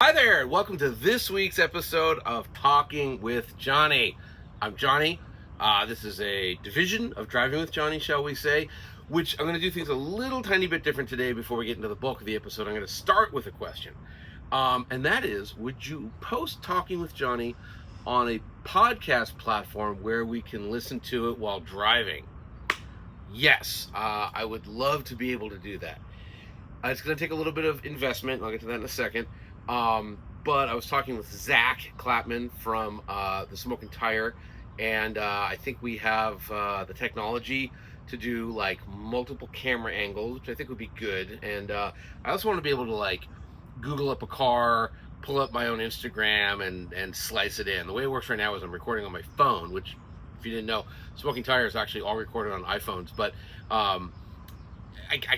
Hi there, welcome to this week's episode of Talking with Jonny. I'm Jonny. This is a division of Driving with Jonny, shall we say, which I'm going to do things a little tiny bit different today before we get into the bulk of the episode. I'm going to start with a question, and that is, would you post Talking with Jonny on a podcast platform where we can listen to it while driving? Yes, I would love to be able to do that. It's going to take a little bit of investment. I'll get to that in a second. But I was talking with Zach Clapman from the Smoking Tire, and I think we have the technology to do like multiple camera angles, which I think would be good. And I also want to be able to like Google up a car, pull up my own Instagram, and slice it in. The way it works right now is I'm recording on my phone, which, if you didn't know, Smoking Tire is actually all recorded on iPhones, but I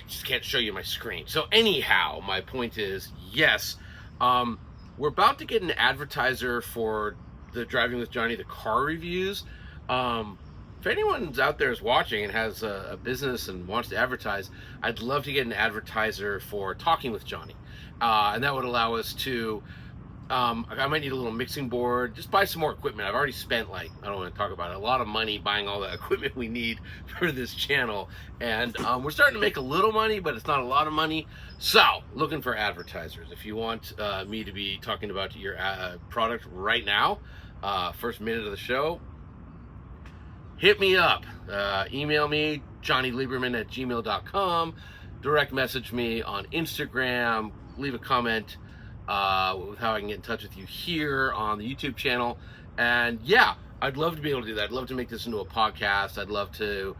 just can't show you my screen. So anyhow, my point is, yes, we're about to get an advertiser for the Driving with Jonny, the car reviews. If anyone's out there is watching and has a business and wants to advertise, I'd love to get an advertiser for Talking with Jonny. And that would allow us to, I might need a little mixing board, just buy some more equipment. I've already spent, like, I don't want to talk about it, a lot of money buying all the equipment we need for this channel. And we're starting to make a little money, but it's not a lot of money. So, looking for advertisers. If you want me to be talking about your product right now, first minute of the show, hit me up. Email me, johnnylieberman@gmail.com. Direct message me on Instagram. Leave a comment with how I can get in touch with you here on the YouTube channel. And yeah, I'd love to be able to do that. I'd love to make this into a podcast. I'd love to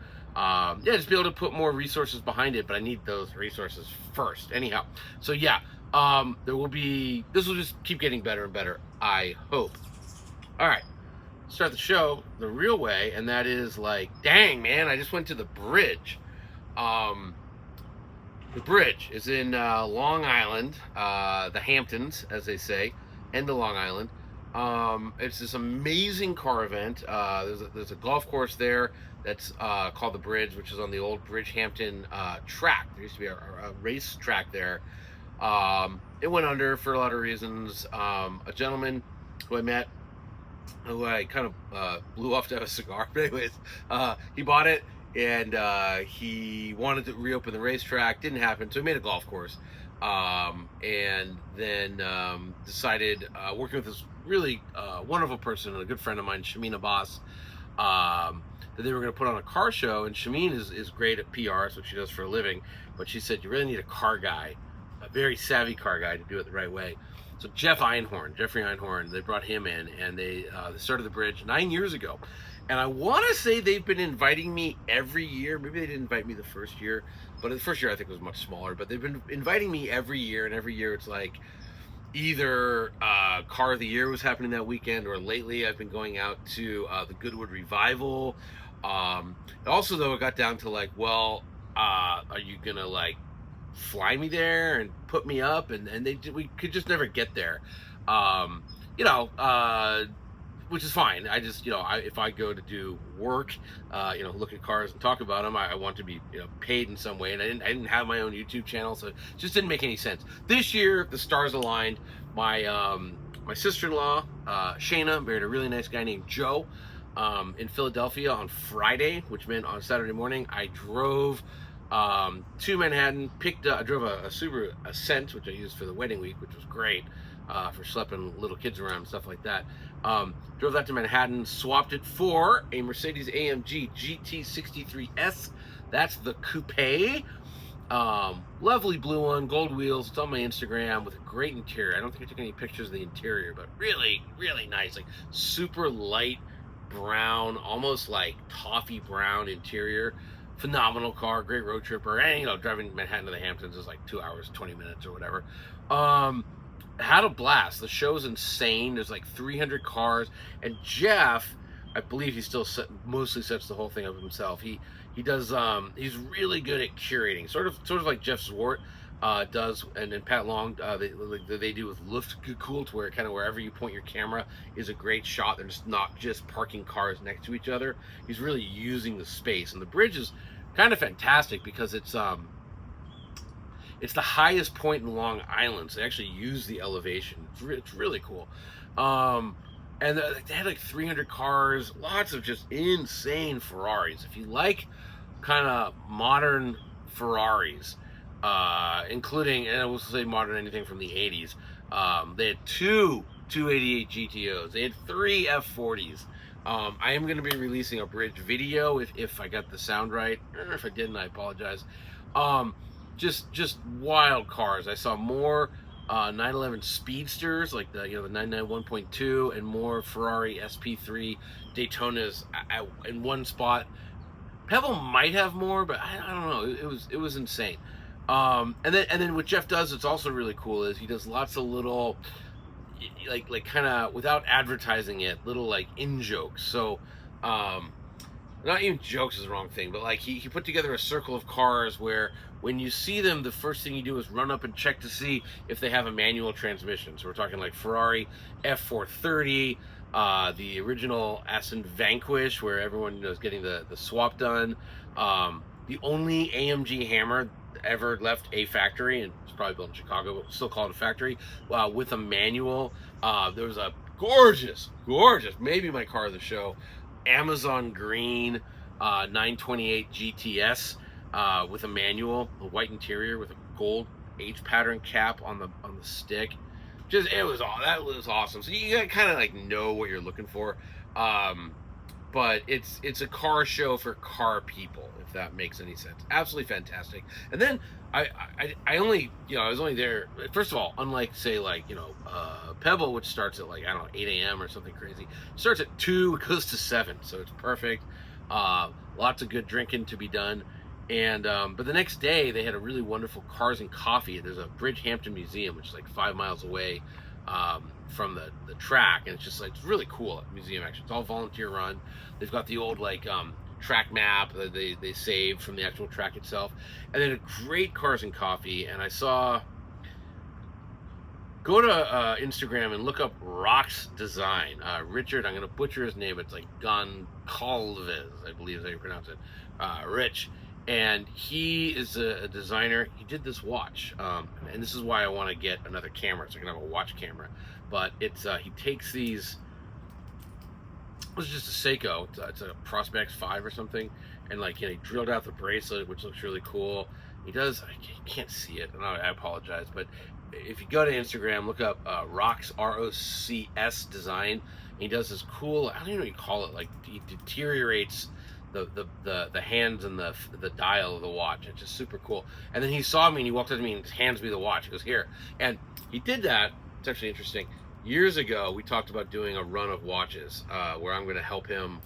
just be able to put more resources behind it, but I need those resources first. Anyhow, so yeah, this will just keep getting better and better, I hope. All right, start the show the real way, and that is like, dang man, I just went to the bridge. The bridge is in Long Island, the Hamptons, as they say, end of Long Island. It's this amazing car event. There's a golf course there that's called the Bridge, which is on the old Bridgehampton track. There used to be a race track there. It went under for a lot of reasons. A gentleman who I met, who I kind of blew off to have a cigar, but anyways, he bought it. And he wanted to reopen the racetrack. Didn't happen, so he made a golf course. And then decided, working with this really wonderful person, a good friend of mine, Shameen Abbas, that they were going to put on a car show. And Shameen is great at PR, that's what she does for a living. But she said, you really need a car guy, a very savvy car guy to do it the right way. So Jeffrey Einhorn, they brought him in, and they started the Bridge 9 years ago. And I want to say they've been inviting me every year. Maybe they didn't invite me the first year, but the first year I think was much smaller. But they've been inviting me every year, and every year it's like either Car of the Year was happening that weekend, or lately I've been going out to the Goodwood Revival. Also, though, it got down to like, well, are you going to like fly me there and put me up? And we could just never get there. Which is fine. I just, if I go to do work, look at cars and talk about them, I want to be, paid in some way. And I didn't have my own YouTube channel, so it just didn't make any sense. This year, the stars aligned. My sister-in-law, Shayna, married a really nice guy named Joe in Philadelphia on Friday, which meant on Saturday morning, I drove to Manhattan, I drove a Subaru Ascent, which I used for the wedding week, which was great. For schlepping little kids around and stuff like that. Drove that to Manhattan, swapped it for a Mercedes-AMG GT63S. That's the coupe. Lovely blue one, gold wheels. It's on my Instagram with a great interior. I don't think I took any pictures of the interior, but really, really nice. Like super light brown, almost like toffee brown interior. Phenomenal car, great road tripper. And, driving Manhattan to the Hamptons is like 2 hours, 20 minutes or whatever. Had a blast. The show's insane. There's like 300 cars, and Jeff, I believe he still mostly sets the whole thing up himself. He does. He's really good at curating, sort of like Jeff Zwart does, and Pat Long. They do with Luftgekühlt, where kind of wherever you point your camera is a great shot. They're just not just parking cars next to each other. He's really using the space, and the Bridge is kind of fantastic because it's It's the highest point in Long Island, so they actually use the elevation. It's really cool. And they had like 300 cars, lots of just insane Ferraris. If you like kind of modern Ferraris, including, and I will say modern anything from the 80s, they had two 288 GTOs. They had 3 F40s. I am going to be releasing a bridge video if I got the sound right. If I didn't, I apologize. Just wild cars. I saw more 911 Speedsters, like the 991 1.2, and more Ferrari SP3 Daytonas in one spot. Pebble might have more, but I don't know. It was insane. And then what Jeff does, it's also really cool, is he does lots of little, like kind of without advertising it, little like in jokes. So not even jokes is the wrong thing, but like he put together a circle of cars where when you see them, the first thing you do is run up and check to see if they have a manual transmission. So we're talking like Ferrari F430, the original Aston Vanquish, where everyone is getting the swap done. The only AMG Hammer ever left a factory, and it's probably built in Chicago, but still called a factory, with a manual. There was a gorgeous, maybe my car of the show, Amazon Green 928 GTS with a manual, a white interior with a gold H pattern cap on the stick. That was awesome. So you gotta kind of like know what you're looking for. But it's a car show for car people, if that makes any sense. Absolutely fantastic. And then I was only there, first of all, unlike say like Pebble, which starts at like 8 a.m. or something crazy. It starts at 2, it goes to 7, so it's perfect. Lots of good drinking to be done. And but the next day they had a really wonderful cars and coffee. There's a Hampton Museum, which is like 5 miles away from the track, and it's really cool museum. Actually, it's all volunteer run. They've got the old like track map that they saved from the actual track itself, and they had a great cars and coffee. And I saw, go to Instagram and look up ROCS Design. Richard, I'm gonna butcher his name, it's like Goncalves, I believe is how you pronounce it. Rich, and he is a designer. He did this watch, and this is why I want to get another camera, so I can have a watch camera. But it's he takes these, it's just a Seiko, it's a Prospex 5 or something, and like he drilled out the bracelet, which looks really cool. He does, I can't see it, and I apologize, but if you go to Instagram, look up ROCS, ROCS Design, and he does this cool, I don't even know what you call it, like he deteriorates the hands and the dial of the watch. It's just super cool. And then he saw me and he walked up to me and hands me the watch. He goes, "Here." And he did that. It's actually interesting. Years ago, we talked about doing a run of watches where I'm going to help him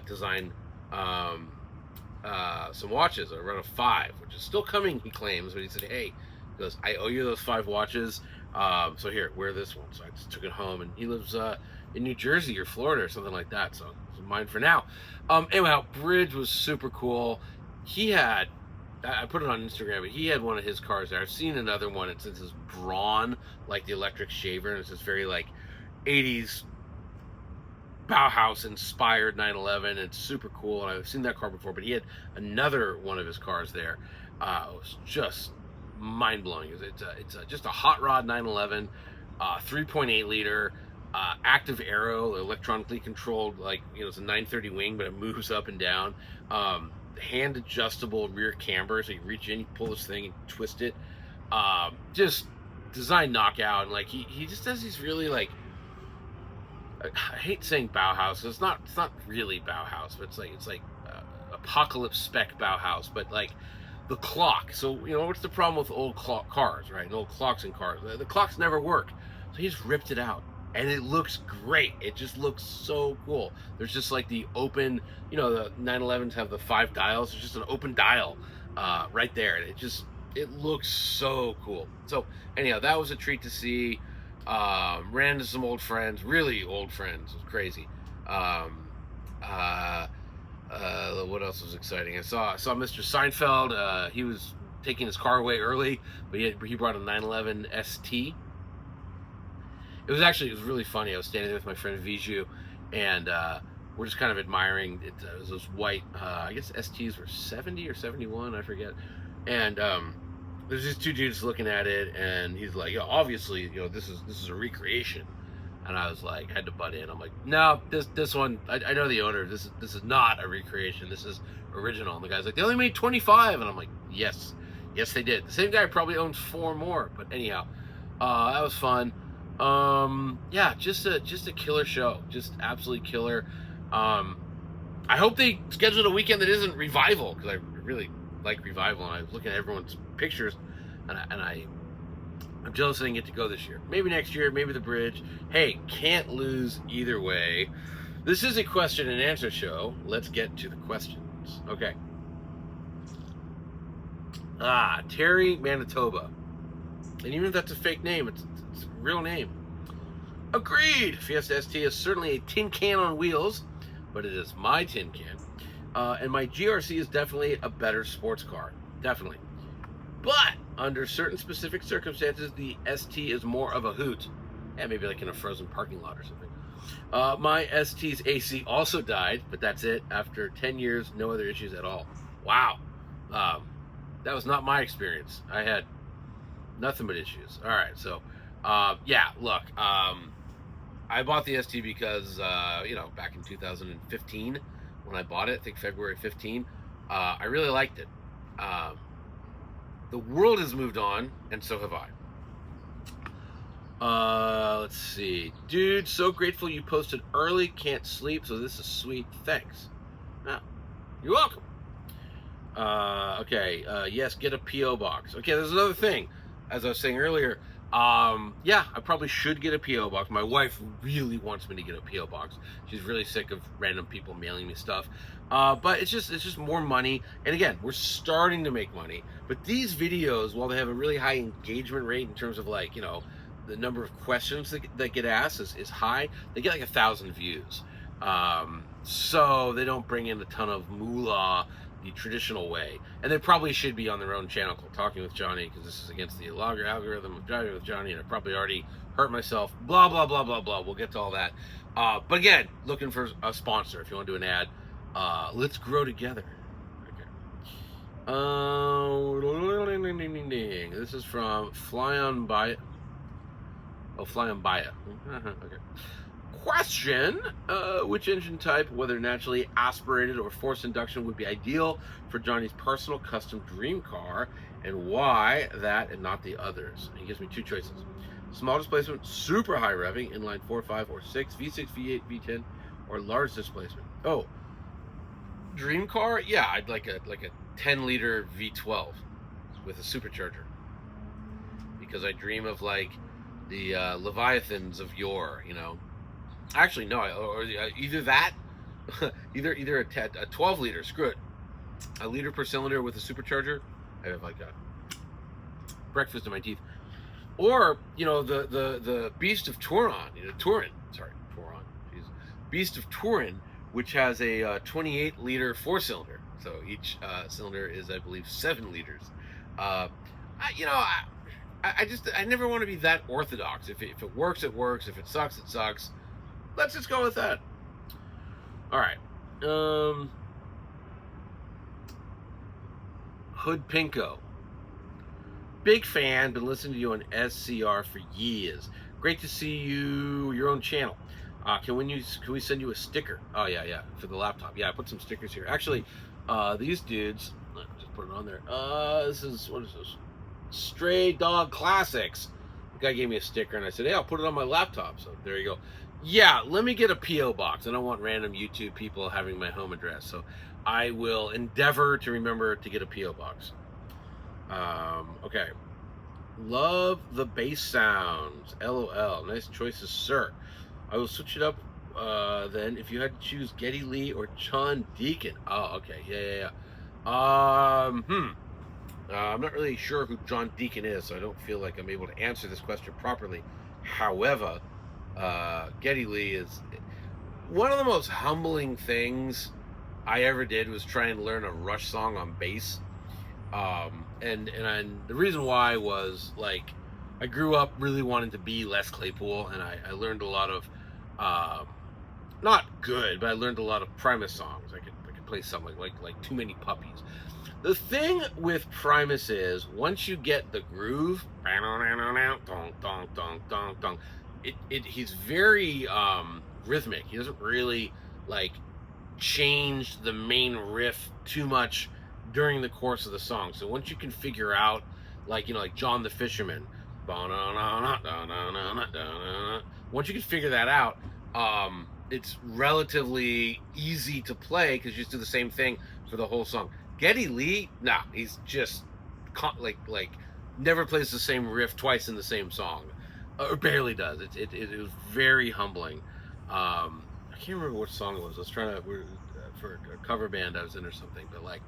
design some watches, a run of 5, which is still coming, he claims. But he said, "Hey," he goes, "I owe you those 5 watches. So here, wear this one." So I just took it home, and he lives in New Jersey or Florida or something like that. So it's mine for now. Anyhow, bridge was super cool. He had, I put it on Instagram, but he had one of his cars there. I've seen another one. It says this Braun, like the electric shaver, and it's this very like 80s Bauhaus inspired 911. It's super cool, and I've seen that car before, but he had another one of his cars there. It was just mind-blowing. It's just a hot rod 911, 3.8 liter, active aero, electronically controlled, like it's a 930 wing, but it moves up and down. Hand adjustable rear camber, so you reach in, you pull this thing and twist it. Just design knockout, and like he just does these really like, I hate saying Bauhaus, it's not really Bauhaus, but it's like apocalypse spec Bauhaus, but like the clock. So what's the problem with old cars, right? And old clocks in cars, the clocks never work, so he just ripped it out. And it looks great. It just looks so cool. There's just like the open, the 911s have the 5 dials. There's just an open dial right there. And it looks so cool. So anyhow, that was a treat to see. Ran into some old friends, really old friends. It was crazy. What else was exciting? I saw Mr. Seinfeld. He was taking his car away early, but he brought a 911 ST. It was really funny. I was standing there with my friend Viju, and we're just kind of admiring it. It was those white, I guess STs were 70 or 71, I forget. And there's these two dudes looking at it, and he's like, "Yo, obviously, this is a recreation." And I was like, I had to butt in. I'm like, "No, this one, I know the owner. This is not a recreation. This is original." And the guy's like, "They only made 25," and I'm like, "Yes, they did." The same guy probably owns 4 more. But anyhow, that was fun. Yeah, just a killer show, just absolutely killer. I hope they scheduled a weekend that isn't Revival, because I really like Revival, and I was looking at everyone's pictures, and I'm jealous I didn't get to go this year. Maybe next year, maybe the Bridge. Hey, can't lose either way. This is a question and answer show. Let's get to the questions. Okay. Terry, Manitoba. And even if that's a fake name, it's a real name. Agreed. Fiesta ST is certainly a tin can on wheels, but it is my tin can. And my GRC is definitely a better sports car. Definitely. But under certain specific circumstances, the ST is more of a hoot. Yeah, maybe like in a frozen parking lot or something. My ST's AC also died, but that's it. After 10 years, no other issues at all. Wow. That was not my experience. I had nothing but issues. All right, so yeah, look, I bought the ST because back in 2015 when I bought it, I think February 15, I really liked it. The world has moved on, and so have I. Let's see, dude, so grateful you posted early. Can't sleep, so this is sweet. Thanks. You're welcome. Okay, yes, get a P.O. box. Okay, there's another thing. As I was saying earlier, yeah, I probably should get a P.O. box. My wife really wants me to get a P.O. box. She's really sick of random people mailing me stuff. But it's just more money. And again, we're starting to make money. But these videos, while they have a really high engagement rate in terms of the number of questions that get asked is high, they get like 1,000 views. So they don't bring in a ton of moolah the traditional way, and they probably should be on their own channel called Talking With Jonny, because this is against the logger algorithm of Driving With Jonny, and I probably already hurt myself, blah blah blah blah blah. We'll get to all that, but again, looking for a sponsor if you want to do an ad. Let's grow together. Okay. This is from Fly On By. Oh, Fly On By It. Okay. Question, which engine type, whether naturally aspirated or forced induction, would be ideal for Johnny's personal custom dream car, and why that and not the others? He gives me 2 choices: small displacement, super high revving, inline 4, 5, or 6, V6, V8, V10, or large displacement. Oh, dream car? Yeah, I'd like a 10-liter V12 with a supercharger, because I dream of the Leviathans of yore, Actually, no, or either that, either a 12-liter, screw it, a liter per cylinder with a supercharger. I have a breakfast in my teeth. Or, the Beast of Turin, Beast of Turin, which has a 28-liter 4-cylinder. So each cylinder is, I believe, 7 liters. I never want to be that orthodox. If it works, it works. If it sucks, it sucks. Let's just go with that. All right. Hood Pinko. Big fan. Been listening to you on SCR for years. Great to see you. Your own channel. Can we send you a sticker? Oh yeah, for the laptop. Yeah, I put some stickers here. Actually, these dudes. Let's just put it on there. What is this? Stray Dog Classics. The guy gave me a sticker, and I said, hey, I'll put it on my laptop. So there you go. Yeah, let me get a P.O. box. I don't want random YouTube people having my home address. So I will endeavor to remember to get a P.O. box. Okay. Love the bass sounds. LOL. Nice choices, sir. I will switch it up then if you had to choose Geddy Lee or John Deacon. Oh, okay. Yeah. I'm not really sure who John Deacon is, so I don't feel like I'm able to answer this question properly. However, Geddy Lee is one of the most humbling things I ever did was try and learn a Rush song on bass. And the reason why was I grew up really wanting to be Les Claypool, and I learned a lot of not good, but I learned a lot of Primus songs. I could play something like Too Many Puppies. The thing with Primus is once you get the groove, he's very rhythmic. He doesn't really like change the main riff too much during the course of the song. So once you can figure out, like, you know, like John the Fisherman, once you can figure that out, it's relatively easy to play because you just do the same thing for the whole song. Geddy Lee, nah, he's just like never plays the same riff twice in the same song, or barely does. It was very humbling. I can't remember what song it was. I was trying to for a cover band I was in or something, but like,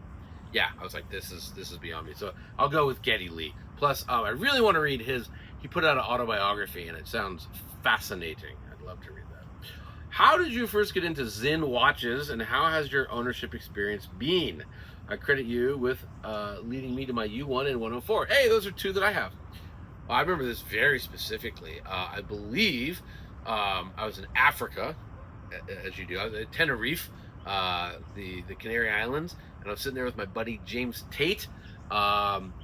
yeah, I was like, this is beyond me. So I'll go with Geddy Lee. Plus, I really want to read his. He put out an autobiography, and it sounds fascinating. I'd love to read that. How did you first get into Zinn watches, and how has your ownership experience been? I credit you with leading me to my U1 and 104. Hey, those are two that I have. Well, I remember this very specifically. I believe I was in Africa, as you do. I was at Tenerife, the Canary Islands, and I was sitting there with my buddy James Tate.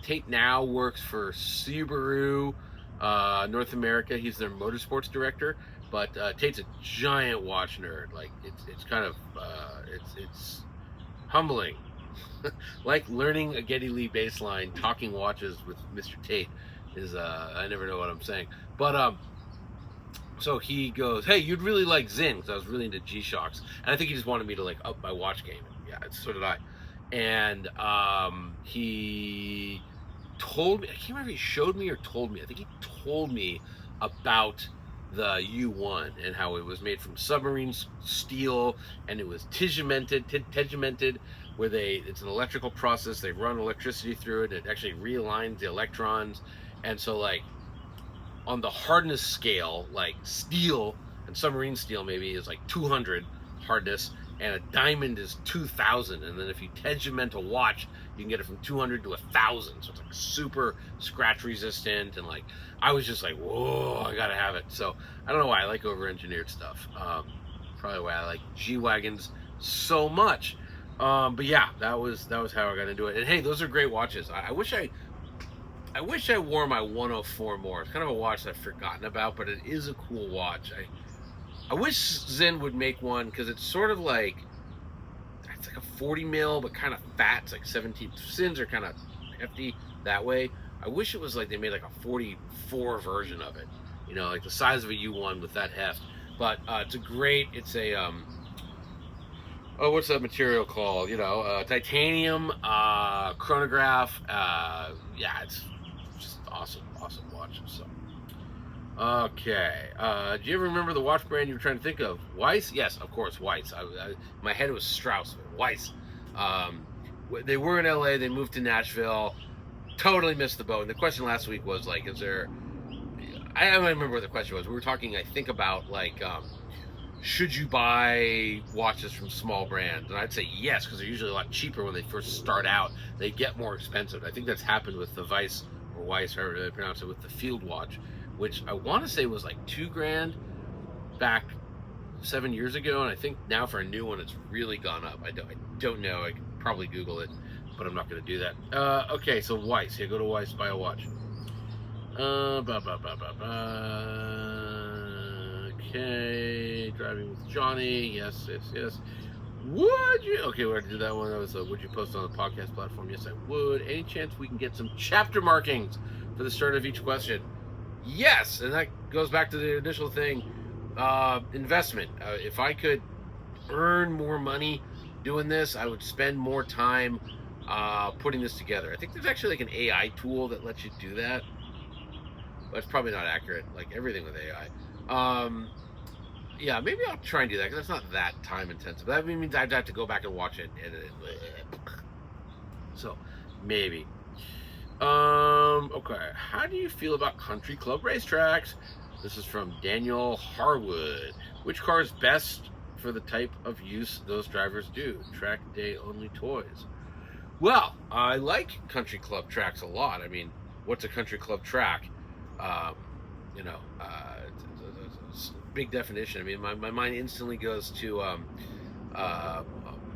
Tate now works for Subaru North America. He's their motorsports director. But Tate's a giant watch nerd. Like it's kind of it's humbling. Like learning a Geddy Lee bass line, talking watches with Mr. Tate is I never know what I'm saying. But so he goes, hey, you'd really like Zinn, because I was really into G-Shocks, and I think he just wanted me to like up my watch game. Yeah, so did I. And he told me, I can't remember if he showed me or told me. I think he told me about the U1 and how it was made from submarine steel, and it was tegimented, where it's an electrical process. They run electricity through it. It actually realigns the electrons. And so like on the hardness scale, like steel and submarine steel maybe is like 200 hardness, and a diamond is 2,000. And then if you tegiment a watch, you can get it from 200 to 1,000. So it's like super scratch resistant. And like, I was just like, whoa, I gotta have it. So I don't know why I like over-engineered stuff. Probably why I like G-Wagons so much. But yeah, that was how I got into it. And hey, those are great watches. I wish I wore my 104 more. It's kind of a watch that I've forgotten about, but it is a cool watch. I wish Zinn would make one, because it's sort of like, it's like a 40 mil, but kind of fat. It's like 17. Zinns are kind of hefty that way. I wish it was like they made like a 44 version of it, you know, like the size of a U1 with that heft. But it's a oh, what's that material called? You know, titanium chronograph. Yeah, it's just awesome watch. So, okay. Do you ever remember the watch brand you were trying to think of? Weiss? Yes, of course, Weiss. My head was Strauss, but Weiss. They were in LA. They moved to Nashville. Totally missed the boat. And the question last week was like, is there? I don't remember what the question was. We were talking, I think, about like, should you buy watches from small brands? And I'd say yes, because they're usually a lot cheaper when they first start out. They get more expensive. I think that's happened with the Weiss, or Weiss, however they pronounce it, with the Field watch, which I want to say was like $2,000 back 7 years ago, and I think now for a new one it's really gone up. I don't know. I could probably Google it, but I'm not going to do that. Okay, so Weiss. Yeah, go to Weiss, buy a watch. Okay, driving with Johnny. Yes. Would you? Okay, we already did that one. That was would you post on the podcast platform? Yes, I would. Any chance we can get some chapter markings for the start of each question? Yes, and that goes back to the initial thing. Investment. If I could earn more money doing this, I would spend more time putting this together. I think there's actually like an AI tool that lets you do that, but it's probably not accurate, like everything with AI. Yeah, maybe I'll try and do that, because that's not that time intensive. That means I'd have to go back and watch it and edit it. So maybe. Okay, how do you feel about country club racetracks? This is from Daniel Harwood. Which car is best for the type of use those drivers do? Track day only toys. Well, I like country club tracks a lot. I mean, what's a country club track? You know, it's a big definition. I mean, my mind instantly goes to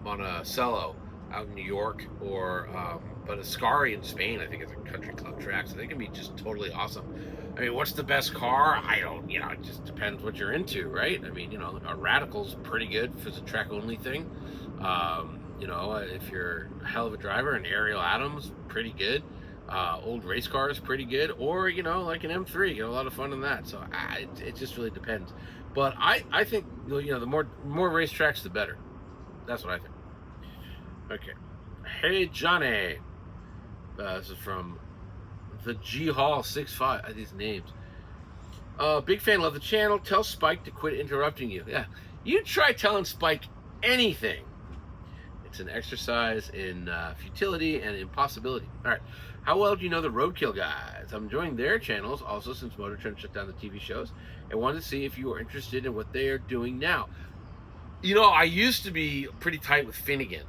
Monticello. out in New York, or but Ascari in Spain, I think, is a country club track, so they can be just totally awesome. I mean, what's the best car? I don't, it just depends what you're into, right? I mean, a Radical's pretty good if it's a track only thing. If you're a hell of a driver, an Ariel Adams, pretty good. Old race cars, pretty good. Or, like an M3, you get a lot of fun in that. So it just really depends. But I think, the more racetracks, the better. That's what I think. Okay. Hey, Johnny. This is from the G Hall 65. These names. Big fan, love the channel. Tell Spike to quit interrupting you. Yeah. You try telling Spike anything. It's an exercise in futility and impossibility. All right. How well do you know the Roadkill guys? I'm enjoying their channels also since Motor Trend shut down the TV shows, and wanted to see if you are interested in what they are doing now. I used to be pretty tight with Finnegan.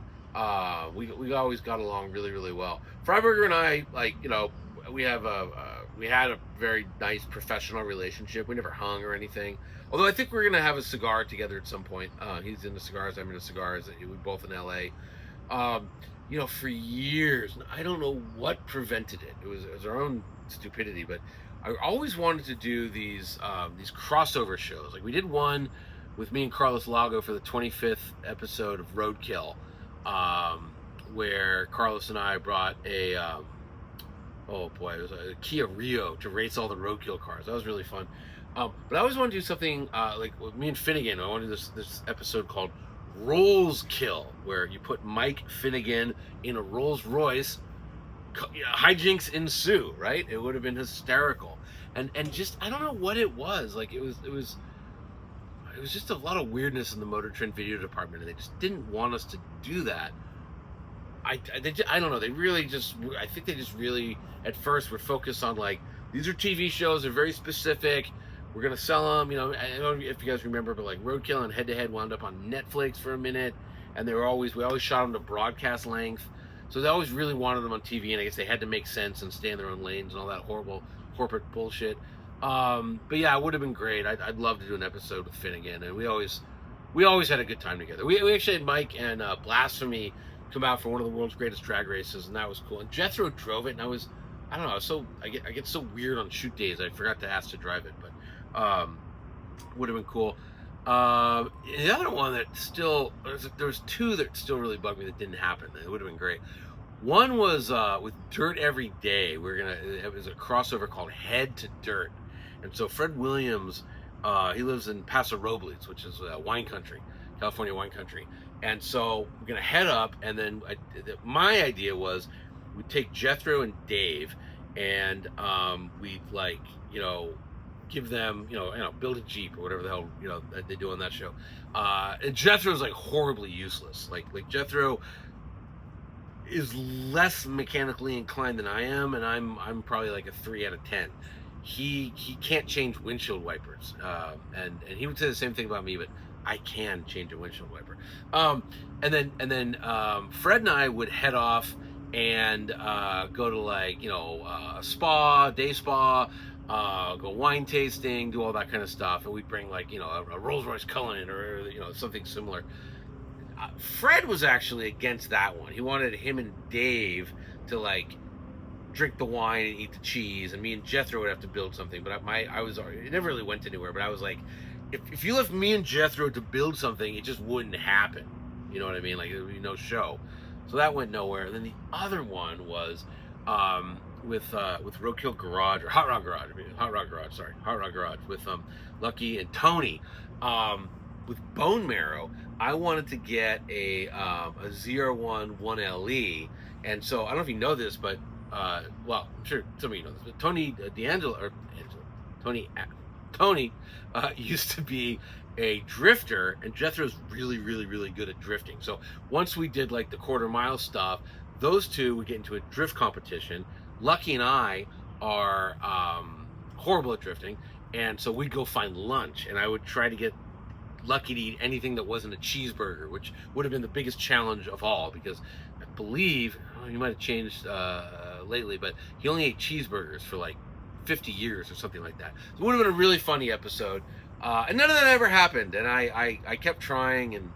We always got along really, really well. Freiberger and I, we had a very nice professional relationship. We never hung or anything. Although I think we're gonna have a cigar together at some point. He's into cigars, I'm into cigars. We're both in LA. For years, I don't know what prevented it. It was our own stupidity, but I always wanted to do these crossover shows. Like we did one with me and Carlos Lago for the 25th episode of Roadkill, where Carlos and I brought it was a Kia Rio to race all the Roadkill cars. That was really fun. But I always wanted to do something like with me and Finnegan. I wanted this episode called Rolls Kill, where you put Mike Finnegan in a Rolls Royce, hijinks ensue, right? It would have been hysterical. And just, I don't know what it was. Like it was just a lot of weirdness in the Motor Trend video department, and they just didn't want us to do that. I don't know. They really just, I think they just really, at first, were focused on like, these are TV shows, they're very specific. We're going to sell them, I don't know if you guys remember, but like Roadkill and Head to Head wound up on Netflix for a minute, and we always shot them to broadcast length. So they always really wanted them on TV, and I guess they had to make sense and stay in their own lanes and all that horrible corporate bullshit. But yeah, it would have been great. I'd love to do an episode with Finnegan, and we always had a good time together. We actually had Mike and Blasphemy come out for one of the world's greatest drag races, and that was cool. And Jethro drove it, and I get so weird on shoot days. I forgot to ask to drive it, but would have been cool. The other one that there was two that still really bugged me that didn't happen. It would have been great. One was with Dirt Every Day. It was a crossover called Head to Dirt, and so Fred Williams, he lives in Paso Robles, which is wine country, California wine country. And so we're gonna head up, and then my idea was we'd take Jethro and Dave, and we'd give them, build a Jeep or whatever the hell, they do on that show. And Jethro's like horribly useless. Like Jethro is less mechanically inclined than I am, and I'm probably like a 3 out of 10. He can't change windshield wipers, and he would say the same thing about me, but I can change a windshield wiper. And then Fred and I would head off and go to a day spa, go wine tasting, do all that kind of stuff, and we'd bring a Rolls Royce Cullinan or something similar. Fred was actually against that one. He wanted him and Dave to drink the wine and eat the cheese, and me and Jethro would have to build something. But it never really went anywhere. But I was like, if you left me and Jethro to build something, it just wouldn't happen. You know what I mean? Like there would be no show. So that went nowhere. And then the other one was with Roadkill Garage, or Hot Rod Garage with Lucky and Tony. With Bone Marrow, I wanted to get a 01 1LE, and so I don't know if you know this, but well, I'm sure some of you know this, but Tony used to be a drifter, and Jethro's really, really, really good at drifting. So once we did the quarter mile stuff, those two would get into a drift competition. Lucky and I are horrible at drifting, and so we'd go find lunch, and I would try to get Lucky to eat anything that wasn't a cheeseburger, which would have been the biggest challenge of all, because I believe, he might have changed lately, but he only ate cheeseburgers for 50 years or something like that. So it would have been a really funny episode, and none of that ever happened, and I kept trying, and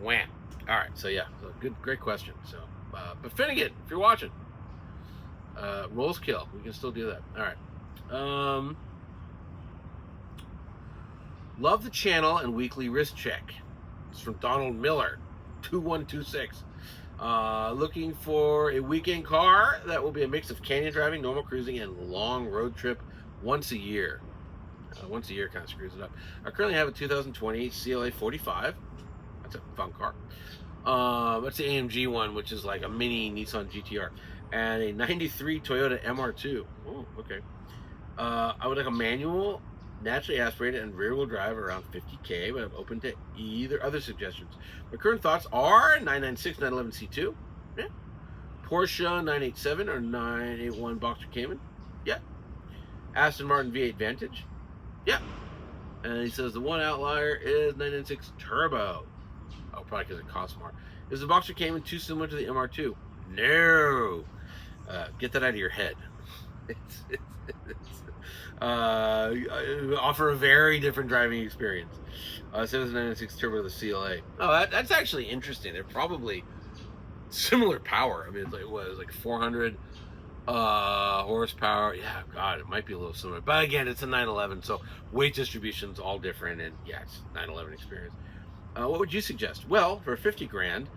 wham. All right, so yeah, so great question. So, but Finnegan, if you're watching, rolls kill. We can still do that. All right. Love the channel and weekly wrist check. It's from Donald Miller, 2126. Looking for a weekend car that will be a mix of canyon driving, normal cruising, and long road trip once a year. Once a year kind of screws it up. I currently have a 2020 CLA 45. That's a fun car. That's the AMG one, which is like a mini Nissan GTR, and a 93 Toyota MR2. Oh, okay. I would like a manual, naturally aspirated, and rear-wheel drive around 50K, but I'm open to either other suggestions. My current thoughts are 996, 911 C2. Yeah. Porsche 987 or 981 Boxer Cayman. Yeah. Aston Martin V8 Vantage. Yeah. And he says the one outlier is 996 Turbo. Oh, probably because it costs more. Is the Boxer Cayman too similar to the MR2? No. Get that out of your head. Offer a very different driving experience. 796 Turbo, the CLA. Oh, that's actually interesting. They're probably similar power. I mean, it's like, what, it's like 400 horsepower. Yeah, God, it might be a little similar. But again, it's a 911, so weight distribution's all different, and yeah, it's 911 experience. What would you suggest? Well, for 50 grand,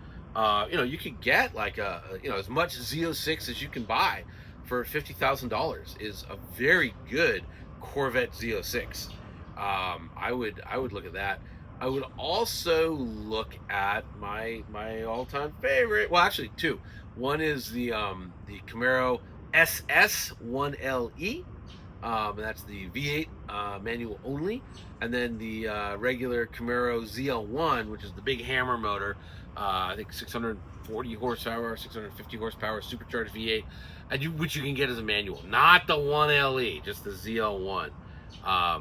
you could get like as much Z06 as you can buy for $50,000 is a very good Corvette Z06. I would look at that. I would also look at my all-time favorite. Well, actually, two. One is the Camaro SS1LE. And that's the V8 manual only, and then the regular Camaro ZL1, which is the big hammer motor. I think 640 horsepower, 650 horsepower, supercharged V8, which you can get as a manual, not the 1LE, just the ZL1. I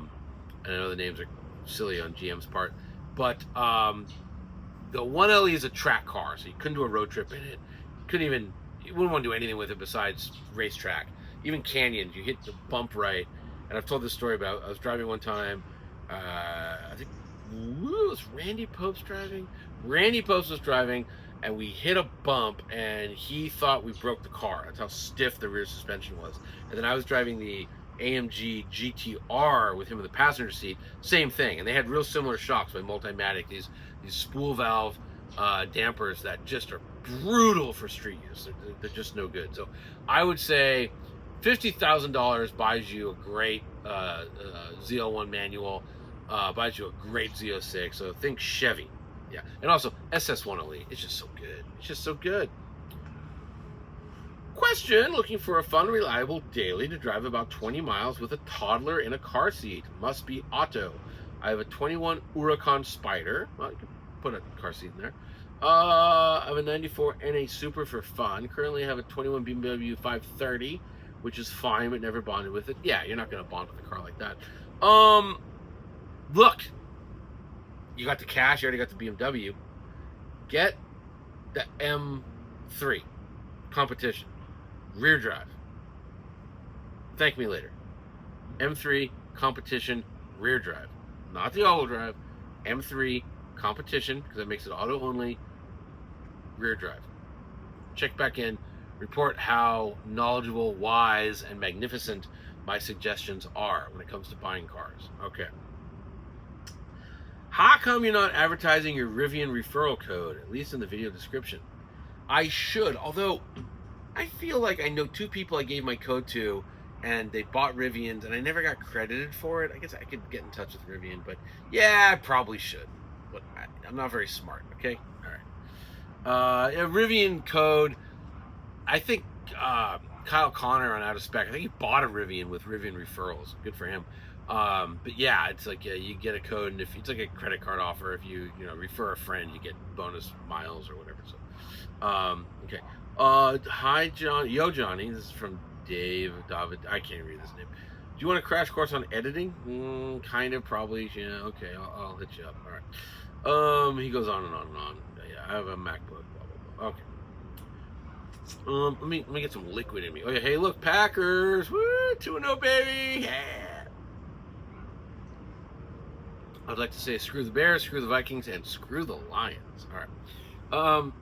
know the names are silly on GM's part, but the 1LE is a track car, so you couldn't do a road trip in it. You wouldn't want to do anything with it besides racetrack. Even canyons, you hit the bump right. And I've told this story about, I was driving one time, I think, it was Randy Pope's driving? Randy Pope was driving, and we hit a bump, and he thought we broke the car. That's how stiff the rear suspension was. And then I was driving the AMG GTR with him in the passenger seat, same thing. And they had real similar shocks by Multimatic, these spool valve dampers that just are brutal for street use. They're just no good. So I would say $50,000 buys you a great ZL1 manual, buys you a great Z06. So think Chevy. Yeah. And also SS1LE. It's just so good. It's just so good. Question: looking for a fun, reliable daily to drive about 20 miles with a toddler in a car seat. Must be auto. I have a 21 Huracan Spider. Well, you can put a car seat in there. I have a 94 NA Super for fun. Currently have a 21 BMW 530, which is fine, but never bonded with it. Yeah, you're not going to bond with a car like that. Look, you got the cash, you already got the BMW. Get the M3 competition, rear drive. Thank me later. M3 competition, rear drive. Not the all-wheel drive. M3 competition, because that makes it auto only, rear drive. Check back in. Report how knowledgeable, wise, and magnificent my suggestions are when it comes to buying cars. Okay. How come you're not advertising your Rivian referral code, at least in the video description? I should, although I feel like I know two people I gave my code to, and they bought Rivians, and I never got credited for it. I guess I could get in touch with Rivian, but yeah, I probably should. But I'm not very smart, okay? All right. A Rivian code, I think Kyle Connor on Out of Spec, I think he bought a Rivian with Rivian referrals. Good for him. But yeah, it's like you get a code, and if it's like a credit card offer, if you refer a friend, you get bonus miles or whatever. So, okay. Hi, John. Yo, Johnny. This is from David. I can't read this name. Do you want a crash course on editing? Kind of, probably. Yeah. Okay, I'll hit you up. All right. He goes on and on and on. Yeah, I have a MacBook. Blah blah blah. Okay. Let me get some liquid in me. Okay. Hey, look, Packers. Woo! 2-0, baby. Yeah. I'd like to say screw the Bears, screw the Vikings, and screw the Lions. All right. Um,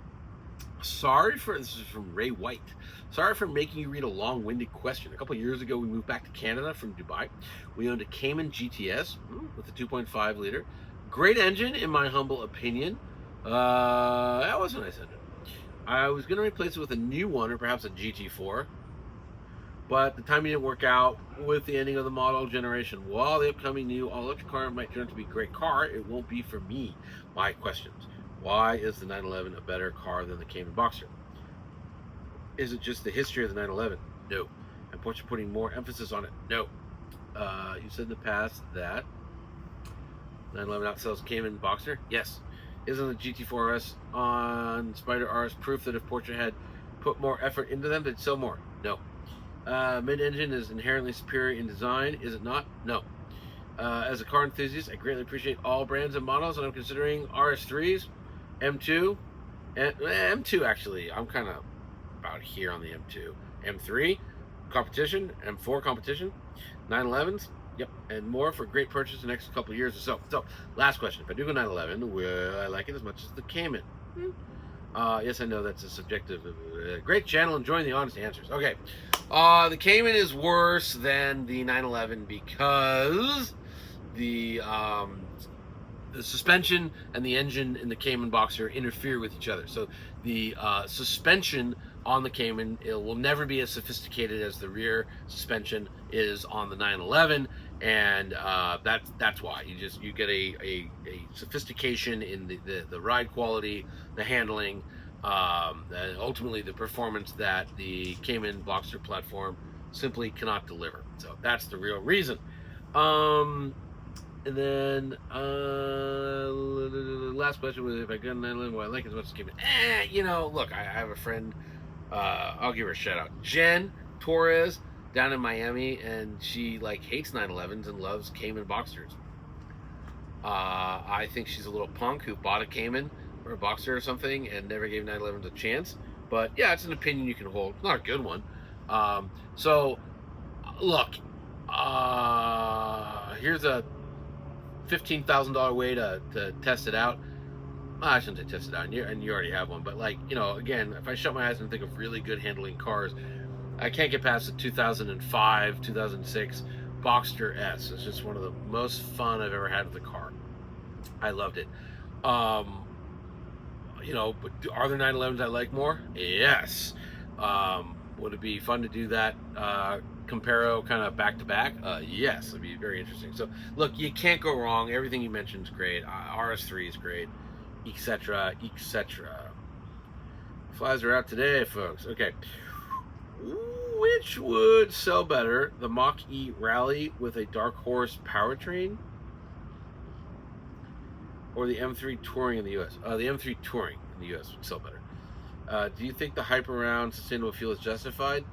this is from Ray White. Sorry for making you read a long-winded question. A couple of years ago, we moved back to Canada from Dubai. We owned a Cayman GTS with a 2.5 liter. Great engine, in my humble opinion. That was a nice engine. I was going to replace it with a new one or perhaps a GT4, but the timing didn't work out with the ending of the model generation. While the upcoming new all-electric car might turn out to be a great car, it won't be for me. My questions. Why is the 911 a better car than the Cayman Boxster? Is it just the history of the 911? No. And Porsche putting more emphasis on it? No. You said in the past that 911 outsells Cayman Boxster? Yes. Isn't the GT4 RS on Spider RS proof that if Porsche had put more effort into them, they'd sell more? No. Mid-engine is inherently superior in design, is it not? No. As a car enthusiast, I greatly appreciate all brands and models, and I'm considering RS3s, M2, and M2 actually. I'm kind of about here on the M2. M3, competition, M4 competition, 911s, yep, and more for great purchase the next couple of years or so. So, last question. If I do go 911, will I like it as much as the Cayman? Yes, I know that's a subjective. Great channel, enjoying the honest answers. Okay, the Cayman is worse than the 911 because the suspension and the engine in the Cayman Boxster interfere with each other. So the suspension on the Cayman, it will never be as sophisticated as the rear suspension is on the 911, and that's why you get a sophistication in the ride quality, the handling, and ultimately the performance that the Cayman Boxster platform simply cannot deliver. So that's the real reason. And then last question was, if I got a 911, will I like it as much as Cayman? Look, I have a friend. I'll give her a shout out, Jen Torres, down in Miami, and she hates 911s and loves Cayman Boxsters. I think she's a little punk who bought a Cayman or a Boxster or something and never gave 911s a chance. But yeah, it's an opinion you can hold. It's not a good one. So look, here's a $15,000 way to test it out. I shouldn't say test it out, and you already have one, but again, if I shut my eyes and think of really good handling cars, I can't get past the 2005, 2006 Boxster S. It's just one of the most fun I've ever had with a car. I loved it. But are there 911s I like more? Yes. Would it be fun to do that Camaro kind of back to back? Yes, it'd be very interesting. So look, you can't go wrong. Everything you mentioned is great. RS3 is great, etc., etc. Flies are out today, folks. Okay, which would sell better, the Mach-E Rally with a Dark Horse powertrain, or the M3 Touring in the U.S.? The M3 Touring in the U.S. would sell better. Do you think the hype around sustainable fuel is justified?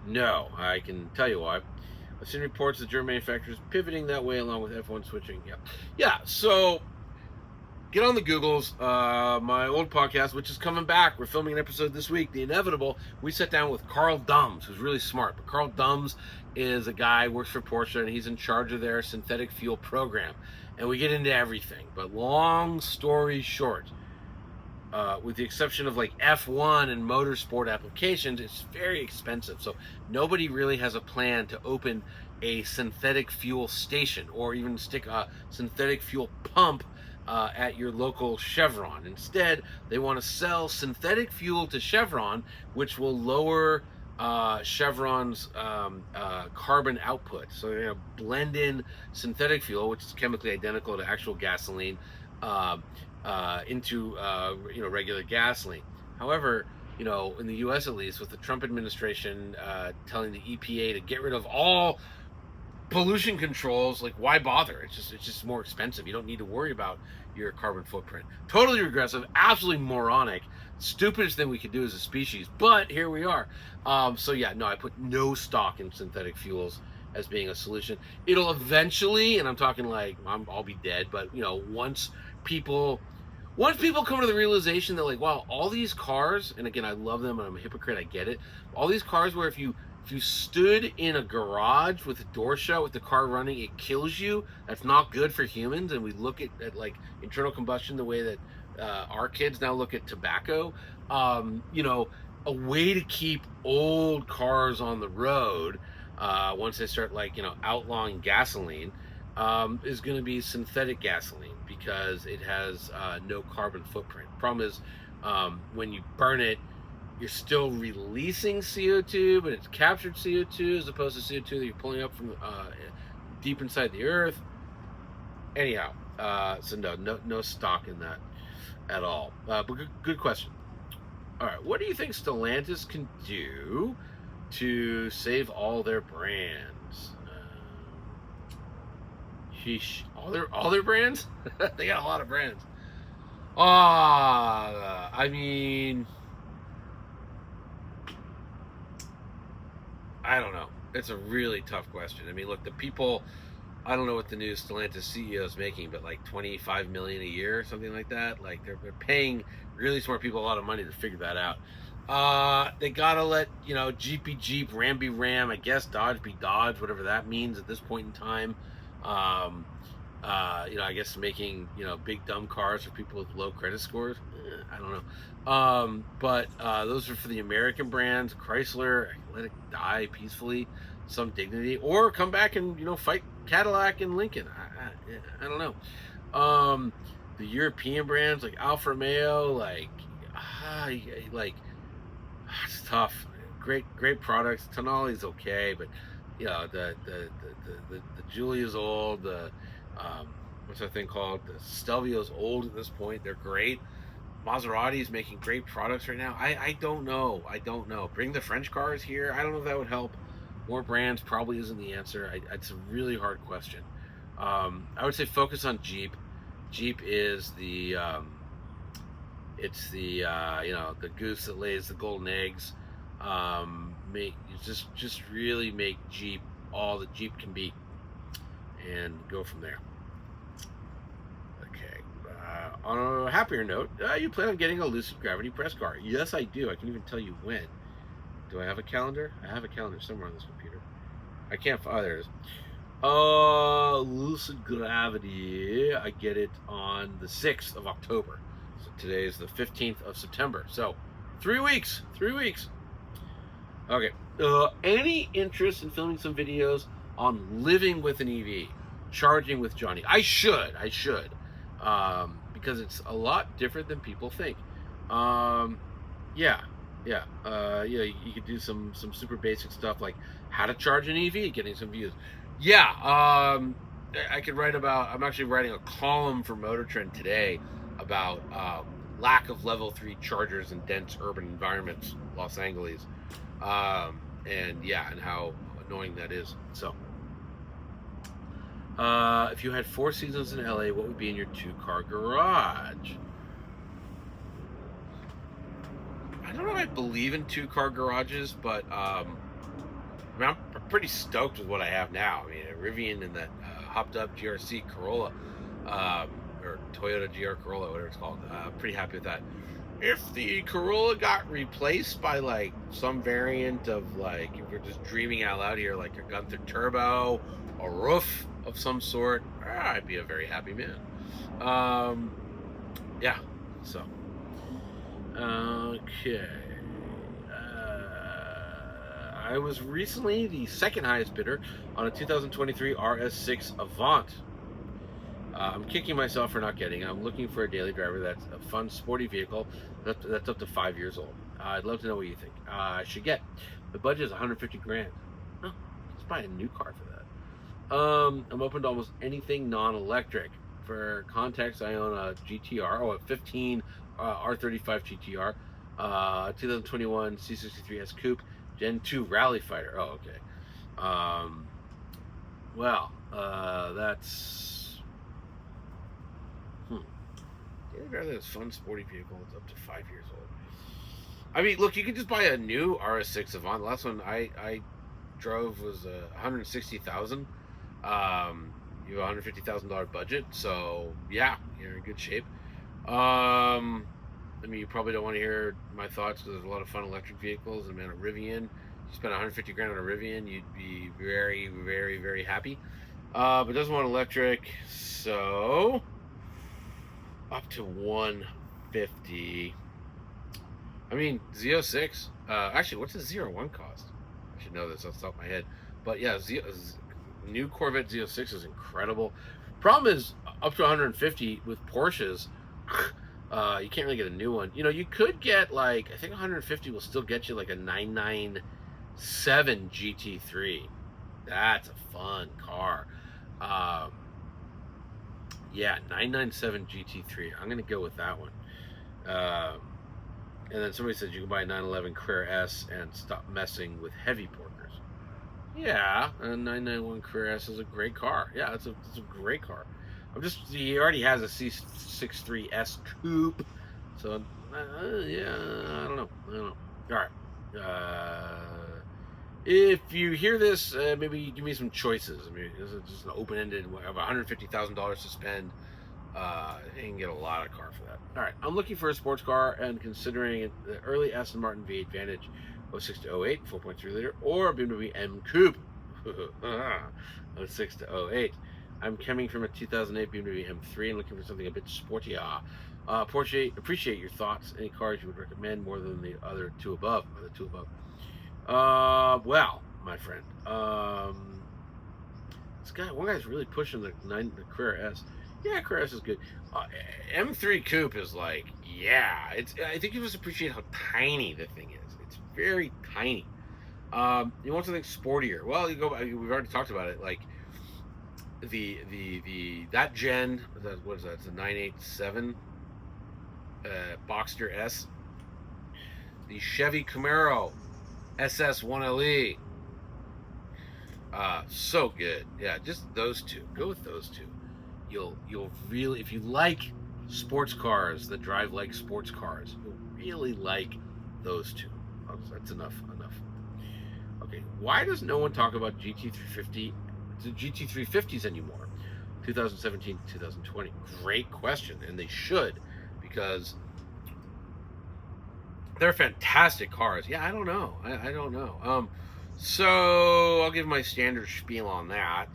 No, I can tell you why. I've seen reports of German manufacturers pivoting that way along with F1 switching. Yeah. So get on the Googles. My old podcast, which is coming back. We're filming an episode this week, The Inevitable. We sat down with Carl Dums, who's really smart. But Carl Dums is a guy who works for Porsche, and he's in charge of their synthetic fuel program. And we get into everything. But long story short, with the exception of F1 and motorsport applications, it's very expensive. So nobody really has a plan to open a synthetic fuel station or even stick a synthetic fuel pump at your local Chevron. Instead, they want to sell synthetic fuel to Chevron, which will lower Chevron's carbon output. So they're going to blend in synthetic fuel, which is chemically identical to actual gasoline, into regular gasoline. However, in the U.S. at least, with the Trump administration telling the EPA to get rid of all pollution controls, why bother? It's just more expensive. You don't need to worry about your carbon footprint. Totally regressive, absolutely moronic, stupidest thing we could do as a species. But here we are. So yeah, no, I put no stock in synthetic fuels as being a solution. It'll eventually, and I'm talking I'll be dead, but once people come to the realization that wow, all these cars, and again, I love them and I'm a hypocrite, I get it, all these cars where if you stood in a garage with the door shut with the car running, it kills you. That's not good for humans. And we look at internal combustion the way that our kids now look at tobacco. You know, a way to keep old cars on the road once they start, like, you know, outlawing gasoline, is going to be synthetic gasoline, because it has no carbon footprint. Problem is, when you burn it, you're still releasing CO2, but it's captured CO2 as opposed to CO2 that you're pulling up from deep inside the earth. Anyhow, so no stock in that at all. But good question. All right, what do you think Stellantis can do to save all their brands? Sheesh, all their brands? They got a lot of brands. I mean, I don't know. It's a really tough question. I mean, look, the people, I don't know what the new Stellantis CEO is making, but like $25 million a year, something like that. Like, they're paying really smart people a lot of money to figure that out. They gotta let, you know, Jeep be Jeep, Ram be Ram, I guess Dodge be Dodge, whatever that means at this point in time. You know, I guess making, you know, big dumb cars for people with low credit scores. I don't know. But those are for the American brands. Chrysler, let it die peacefully, some dignity, or come back and, you know, fight Cadillac and Lincoln. I don't know. The European brands like Alfa Romeo, it's tough. Great products. Tonali's okay, but you know, the Giulia's old. The what's that thing called? The Stelvio's old at this point. They're great. Maserati's making great products right now. I don't know. Bring the French cars here. I don't know if that would help. More brands probably isn't the answer. It's a really hard question. I would say focus on Jeep. Jeep is the you know, the goose that lays the golden eggs. Just really make Jeep all that Jeep can be, and go from there. Okay. On a happier note, you plan on getting a Lucid Gravity press car? Yes, I do. I can even tell you when. Do I have a calendar? I have a calendar somewhere on this computer. I can't find. Oh, there it is. Lucid Gravity. I get it on the 6th of October. So today is the 15th of September. So 3 weeks. 3 weeks. Okay. Any interest in filming some videos on living with an EV, charging with Jonny? I should. Because it's a lot different than people think. Yeah. You could do some super basic stuff like how to charge an EV, getting some views. Yeah, I could write about. I'm actually writing a column for Motor Trend today about lack of level 3 chargers in dense urban environments, Los Angeles, and how annoying that is. So, if you had 4 seasons in LA, what would be in your 2-car garage? I don't know if I believe in 2-car garages, but I mean, I'm pretty stoked with what I have now. I mean, a Rivian and that hopped up GRC Corolla, or Toyota GR Corolla, whatever it's called. Pretty happy with that. If the Corolla got replaced by like some variant of, like, if we're just dreaming out loud here, like a Gunther Turbo, a roof of some sort, I'd be a very happy man. Yeah, so. Okay. I was recently the second highest bidder on a 2023 RS6 Avant. I'm kicking myself for not getting it. I'm looking for a daily driver that's a fun, sporty vehicle that's up to 5 years old. I'd love to know what you think. I should get. The budget is 150 grand. Oh, let's buy a new car for that. I'm open to almost anything non-electric. For context, I own a GTR, a 15 R35 GTR, 2021 C63S Coupe, Gen 2 Rally Fighter. Oh, okay. That's... Daily driver that's fun, sporty vehicle. It's up to 5 years old. I mean, look, you can just buy a new RS6 Avant. The last one I drove was $160,000. You have a $150,000 budget, so yeah, you're in good shape. I mean, you probably don't want to hear my thoughts because there's a lot of fun electric vehicles. And man, a Rivian, you spend 150 grand on a Rivian, you'd be very, very, very happy. But doesn't want electric, so up to 1 $150. I mean, Z06. Actually, what's a Z01 cost? I should know this off the top of my head. But yeah, new Corvette Z06 is incredible. Problem is, up to 150 with Porsches, you can't really get a new one. You know, you could get like, I think 150 will still get you like a 997 GT3. That's a fun car. Yeah, 997 GT3. I'm gonna go with that one. And then somebody said you can buy a 911 Carrera S and stop messing with heavy porkers. Yeah, a 991 Carrera S is a great car. Yeah, it's a great car. He already has a C63S coupe, so yeah, I don't know. All right. If you hear this, maybe give me some choices. I mean, this is just an open-ended. I have $150,000 to spend. You can get a lot of car for that. All right, I'm looking for a sports car and considering the early Aston Martin V8 Vantage 06 to 08, 4.3 liter, or BMW M Coupe 06 to 08. I'm coming from a 2008 BMW M3 and looking for something a bit sportier. Appreciate your thoughts. Any cars you would recommend more than the other two above? Well, my friend, one guy's really pushing the Carrera S. Yeah, Carrera S is good. M3 Coupe is like, yeah, I think you just appreciate how tiny the thing is. It's very tiny. You want something sportier? Well, we've already talked about it. Like that gen, what is that? It's a 987 Boxster S. The Chevy Camaro SS1LE. So good. Yeah, just those two. Go with those two. You'll really, if you like sports cars that drive like sports cars, you'll really like those two. Oh, that's enough. Okay, why does no one talk about GT350s anymore? 2017 to 2020. Great question, and they should, because they're fantastic cars. Yeah, I don't know. I don't know. So I'll give my standard spiel on that.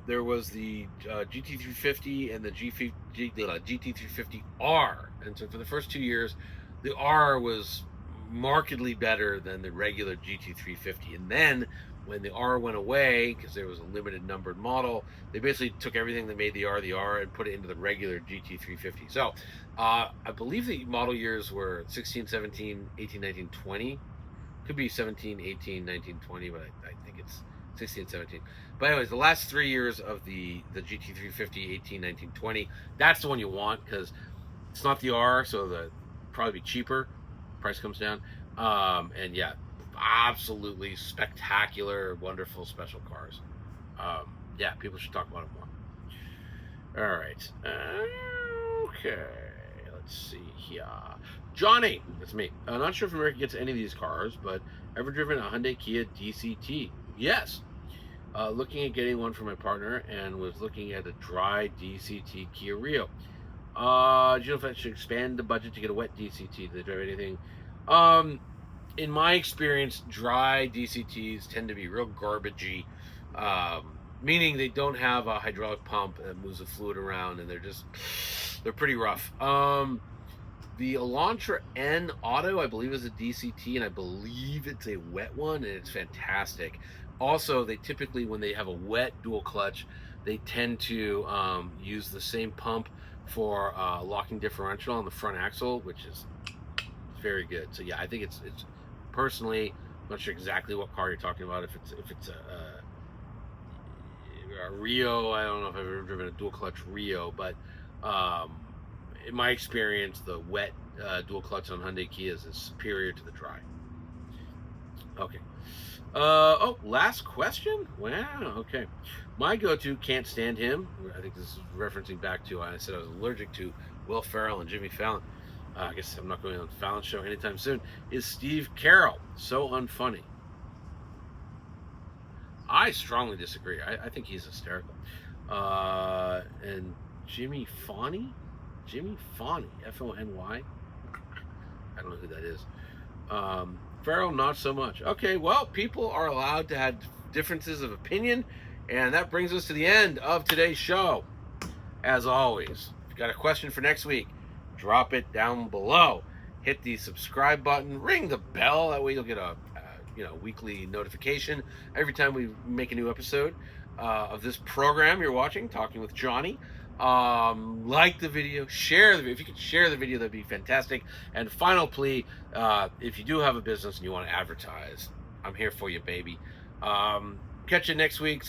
There was the GT350 and the GT350R, and so for the first 2 years, the R was markedly better than the regular GT350. And then when the R went away, because there was a limited numbered model, they basically took everything that made the R and put it into the regular GT350. So I believe the model years were 16, 17, 18, 19, 20. Could be 17, 18, 19, 20, but I think it's 16, 17. But anyways, the last 3 years of the GT350, 18, 19, 20, that's the one you want, because it's not the R, so probably be cheaper. Price comes down. And yeah, absolutely spectacular, wonderful special cars. Yeah, people should talk about it more. All right. Okay, let's see here. Johnny, that's me. I'm not sure if America gets any of these cars, but ever driven a Hyundai Kia DCT? Yes. Looking at getting one for my partner, and was looking at a dry DCT Kia Rio. Do you know if I should expand the budget to get a wet DCT? Do they drive anything? In my experience, dry DCTs tend to be real garbagey, meaning they don't have a hydraulic pump that moves the fluid around, and they're pretty rough. The Elantra N Auto, I believe, is a DCT, and I believe it's a wet one, and it's fantastic. Also, they typically, when they have a wet dual clutch, they tend to use the same pump for locking differential on the front axle, which is very good. So yeah, I think it's personally, I'm not sure exactly what car you're talking about. If it's a Rio, I don't know if I've ever driven a dual clutch Rio, but in my experience, the wet dual clutch on Hyundai Kias is superior to the dry. Okay. Last question? Wow, okay. My go-to, can't stand him. I think this is referencing back to, I said I was allergic to Will Ferrell and Jimmy Fallon. I guess I'm not going on the Fallon show anytime soon. Is Steve Carell. So unfunny. I strongly disagree. I think he's hysterical. And Jimmy Fonney? F-O-N-Y? I don't know who that is. Farrell, not so much. Okay, well, people are allowed to have differences of opinion, and that brings us to the end of today's show. As always, if you got a question for next week, drop it down below. Hit the subscribe button, ring the bell. That way you'll get a weekly notification every time we make a new episode of this program you're watching, Talking with Jonny. Like the video, share the video. If you could share the video, that'd be fantastic. And final plea, if you do have a business and you want to advertise, I'm here for you, baby. Catch you next week.